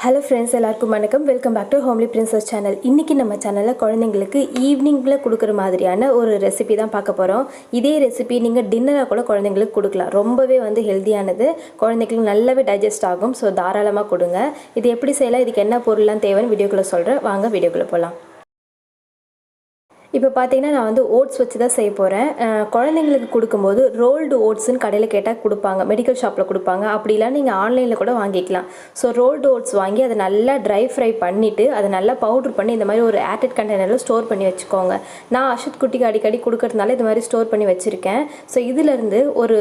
Hello friends, எல்லாருக்கும் வணக்கம். Welcome back to homely princess channel. இன்றைக்கி நம்ம சேனலில் குழந்தைங்களுக்கு ஈவினிங்கில் கொடுக்குற மாதிரியான ஒரு ரெசிபி தான் பார்க்க போகிறோம். இதே ரெசிபி நீங்கள் டின்னராக கூட குழந்தைங்களுக்கு கொடுக்கலாம். ரொம்பவே ஹெல்த்தியானது, குழந்தைங்களுக்கு நல்லாவே டைஜஸ்ட் ஆகும். ஸோ தாராளமாக கொடுங்க. இது எப்படி செய்யலாம், இதுக்கு என்ன பொருள்லாம் தேவைன்னு வீடியோக்குள்ளே சொல்கிறேன். வாங்க வீடியோக்குள்ளே போகலாம். இப்போ பார்த்தீங்கன்னா நான் ஓட்ஸ் வச்சு தான் செய்ய போகிறேன். குழந்தைங்களுக்கு கொடுக்கும்போது ரோல்டு ஓட்ஸ்ன்னு கடையில் கேட்டால் கொடுப்பாங்க, மெடிக்கல் ஷாப்பில் கொடுப்பாங்க. அப்படிலாம் நீங்கள் ஆன்லைனில் கூட வாங்கிக்கலாம். ஸோ ரோல்டு ஓட்ஸ் வாங்கி அதை நல்லா ட்ரை ஃப்ரை பண்ணிவிட்டு அதை நல்லா பவுட்ரு பண்ணி இந்த மாதிரி ஒரு ஏர்டெட் கண்டெய்னரில் ஸ்டோர் பண்ணி வச்சுக்கோங்க. நான் அஷத் குட்டிக்கு அடிக்கடி கொடுக்கறதுனால இது மாதிரி ஸ்டோர் பண்ணி வச்சுருக்கேன். ஸோ இதிலேருந்து ஒரு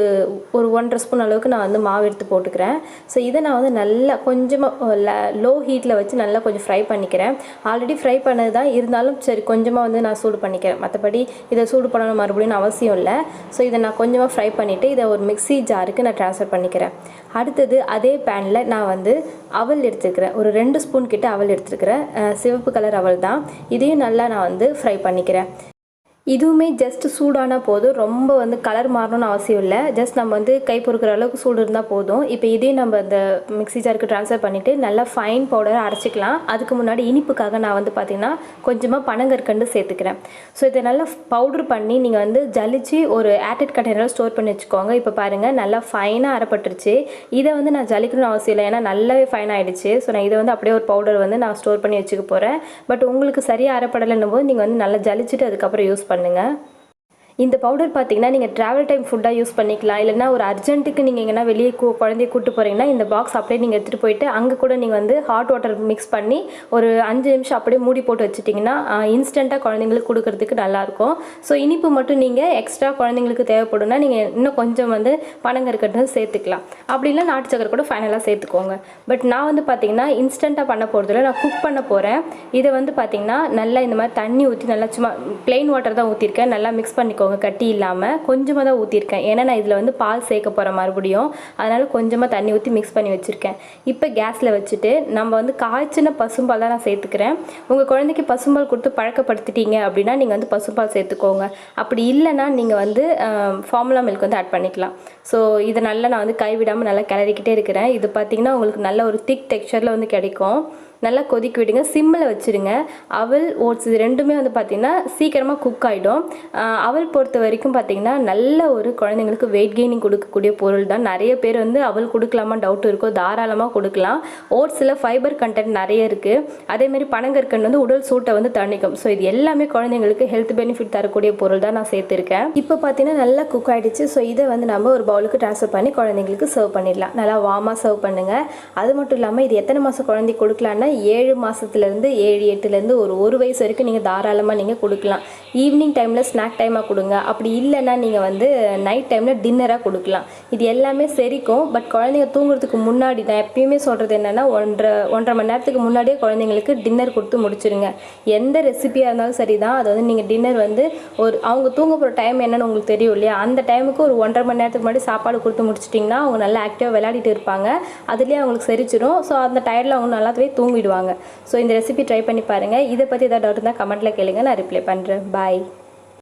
1.5 ஸ்பூன் அளவுக்கு நான் மாவு எடுத்து போட்டுக்கிறேன். ஸோ இதை நான் நல்லா கொஞ்சமாக லோ ஹீட்டில் வச்சு நல்லா கொஞ்சம் ஃப்ரை பண்ணிக்கிறேன். ஆல்ரெடி ஃப்ரை பண்ணது தான், இருந்தாலும் சரி கொஞ்சமாக நான் சூடு பண்ணிக்கிறேன். மற்றபடி இதை சூடு பண்ணணும் மறுபடியும் அவசியம் இல்லை. ஸோ இதை நான் கொஞ்சமாக ஃப்ரை பண்ணிவிட்டு இதை ஒரு மிக்ஸி ஜாருக்கு நான் ட்ரான்ஸ்ஃபர் பண்ணிக்கிறேன். அடுத்தது அதே பேனில் நான் அவல் எடுத்துக்கிறேன். ஒரு 2 ஸ்பூன் கிட்ட அவல் எடுத்துருக்கிறேன். சிவப்பு கலர் அவல் தான். இதையும் நல்லா நான் ஃப்ரை பண்ணிக்கிறேன். இதுவுமே ஜஸ்ட் சூடானால் போதும், ரொம்ப கலர் மாறணும்னு அவசியம் இல்லை. ஜஸ்ட் நம்ம கை பொறுக்கிற அளவுக்கு சூடு இருந்தால் போதும். இப்போ இதையும் நம்ம இந்த மிக்ஸி ஜாருக்கு ட்ரான்ஸ்ஃபர் பண்ணிவிட்டு நல்லா ஃபைன் பவுடரை அரைச்சிக்கலாம். அதுக்கு முன்னாடி இனிப்புக்காக நான் பார்த்திங்கன்னா கொஞ்சமாக பனங்கற்கண்டு சேர்த்துக்கிறேன். ஸோ இதை நல்லா பவுட்ரு பண்ணி நீங்கள் ஜலிச்சு ஒரு ஏர்டெட் கண்டெய்னரில் ஸ்டோர் பண்ணி வச்சுக்கோங்க. இப்போ பாருங்கள் நல்லா ஃபைனாக அரைப்பட்டுருச்சு. இதை நான் ஜலிக்கணும்னு அவசியம் இல்லை, ஏன்னா நல்லாவே ஃபைன் ஆகிடுச்சு. ஸோ நான் இதை அப்படியே ஒரு பவுடர் நான் ஸ்டோர் பண்ணி வச்சுக்க போகிறேன். பட் உங்களுக்கு சரியாக அரைப்படலைன்னும் போது நீங்கள் நல்லா ஜலிச்சுட்டு அதுக்கப்புறம் யூஸ் பண்ணுங்க. இந்த பவுடர் பார்த்தீங்கன்னா நீங்கள் ட்ராவல் டைம் ஃபுட்டாக யூஸ் பண்ணிக்கலாம். இல்லைனா ஒரு அர்ஜென்ட்டுக்கு நீங்கள் எங்கன்னா வெளியே குழந்தைய கூப்பிட்டு போகிறீங்கன்னா இந்த பாக்ஸ் அப்படியே நீங்கள் எடுத்துகிட்டு போயிட்டு அங்கே கூட நீங்கள் ஹாட் வாட்டர் மிக்ஸ் பண்ணி ஒரு 5 நிமிஷம் அப்படியே மூடி போட்டு வச்சுட்டிங்கன்னா இன்ஸ்டண்ட்டாக குழந்தைங்களுக்கு கொடுக்கறதுக்கு நல்லாயிருக்கும். ஸோ இனிப்பு மட்டும் நீங்கள் எக்ஸ்ட்ரா குழந்தைங்களுக்கு தேவைப்படும்னா நீங்கள் இன்னும் கொஞ்சம் பனங்கற்கண்டு சேர்த்துக்கலாம். அப்படி இல்லை நாட்டு சக்கரை கூட ஃபைனலாக சேர்த்துக்கோங்க. பட் நான் பார்த்தீங்கன்னா இன்ஸ்டண்ட்டாக பண்ண போகிறதில்ல, நான் குக் பண்ண போகிறேன். இதை பார்த்தீங்கன்னா நல்லா இந்த மாதிரி தண்ணி ஊற்றி நல்லா சும்மா ப்ளெயின் வாட்டர் தான் ஊற்றிருக்கேன். நல்லா மிக்ஸ் பண்ணிக்கோங்க, கட்டி இல்லாமல் கொஞ்சமாக தான் ஊற்றிருக்கேன். ஏன்னா நான் இதில் பால் சேர்க்க போகிற மறுபடியும், அதனால் கொஞ்சமாக தண்ணி ஊற்றி மிக்ஸ் பண்ணி வச்சுருக்கேன். இப்போ கேஸில் வச்சுட்டு நம்ம காய்ச்சின பசும்பால் தான் நான் சேர்த்துக்கிறேன். உங்கள் குழந்தைக்கு பசும்பால் கொடுத்து பழக்கப்படுத்திட்டீங்க அப்படின்னா நீங்கள் பசும்பால் சேர்த்துக்கோங்க. அப்படி இல்லைன்னா நீங்கள் ஃபார்முலா மில்க் ஆட் பண்ணிக்கலாம். ஸோ இதை நல்லா நான் கைவிடாமல் நல்லா கிளறிக்கிட்டே இருக்கிறேன். இது பார்த்திங்கன்னா உங்களுக்கு நல்ல ஒரு திக் டெக்ஸ்சரில் கிடைக்கும். நல்லா கொதிக்க விடுங்க, சிம்மில் வச்சுருங்க. அவல் ஓட்ஸ் இது ரெண்டுமே பார்த்திங்கன்னா சீக்கிரமாக குக் ஆகிடும். அவல் பொறுத்த வரைக்கும் பார்த்திங்கன்னா நல்ல ஒரு குழந்தைங்களுக்கு வெயிட் கெய்னிங் கொடுக்கக்கூடிய பொருள் தான். நிறைய பேர் அவல் கொடுக்கலாமா டவுட் இருக்கும், தாராளமாக கொடுக்கலாம். ஓட்ஸில் ஃபைபர் கண்டென்ட் நிறைய இருக்குது. அதேமாதிரி பனங்கற்கண்டு உடல் சூட்டை தணிக்கும். ஸோ இது எல்லாமே குழந்தைங்களுக்கு ஹெல்த் பெனிஃபிட் தரக்கூடிய பொருள் தான் நான் சேர்த்துருக்கேன். இப்போ பார்த்திங்கன்னா நல்லா குக் ஆகிடுச்சு. ஸோ இதை நம்ம ஒரு பவுலுக்கு ட்ரான்ஸ்ஃபர் பண்ணி குழந்தைங்களுக்கு சர்வ் பண்ணிடலாம். நல்லா வார்மாக சர்வ் பண்ணுங்கள். அது மட்டும் இல்லாமல் இது எத்தனை மாதம் குழந்தைக்கு கொடுக்கலான்னா 7 மாதத்துலேருந்து 7-8லேருந்து ஒரு வயசு வரைக்கும் நீங்கள் தாராளமாக நீங்கள் கொடுக்கலாம். ஈவினிங் டைமில் ஸ்நாக் டைமாக கொடுங்க. அப்படி இல்லைன்னா நீங்கள் நைட் டைமில் டின்னராக கொடுக்கலாம். இது எல்லாமே சரிக்கும். பட் குழந்தைங்க தூங்குறதுக்கு முன்னாடி தான் எப்பயுமே சொல்கிறது என்னென்னா 1.5 மணி நேரத்துக்கு முன்னாடியே குழந்தைங்களுக்கு டின்னர் கொடுத்து முடிச்சுருங்க. எந்த ரெசிபியாக இருந்தாலும் சரி தான், அது நீங்கள் டின்னர் ஒரு அவங்க தூங்க போகிற டைம் என்னென்னு உங்களுக்கு தெரியும் இல்லையா, அந்த டைமுக்கு ஒரு 1.5 மணி நேரத்துக்கு முன்னாடி சாப்பாடு கொடுத்து முடிச்சிட்டிங்கன்னா அவங்க நல்லா ஆக்டிவாக விளையாடிட்டு இருப்பாங்க. அதுலேயே அவங்களுக்கு செரிச்சிடும். ஸோ அந்த டயர்டில் அவங்க நல்லாவே தூங்கிடுவாங்க. ஸோ இந்த ரெசிபி ட்ரை பண்ணி பாருங்கள். இதை பற்றி ஏதாவது டவுட் இருந்தால் கமெண்ட்டில் கேளுங்க, நான் ரிப்ளை பண்ணுறேன். பாய்.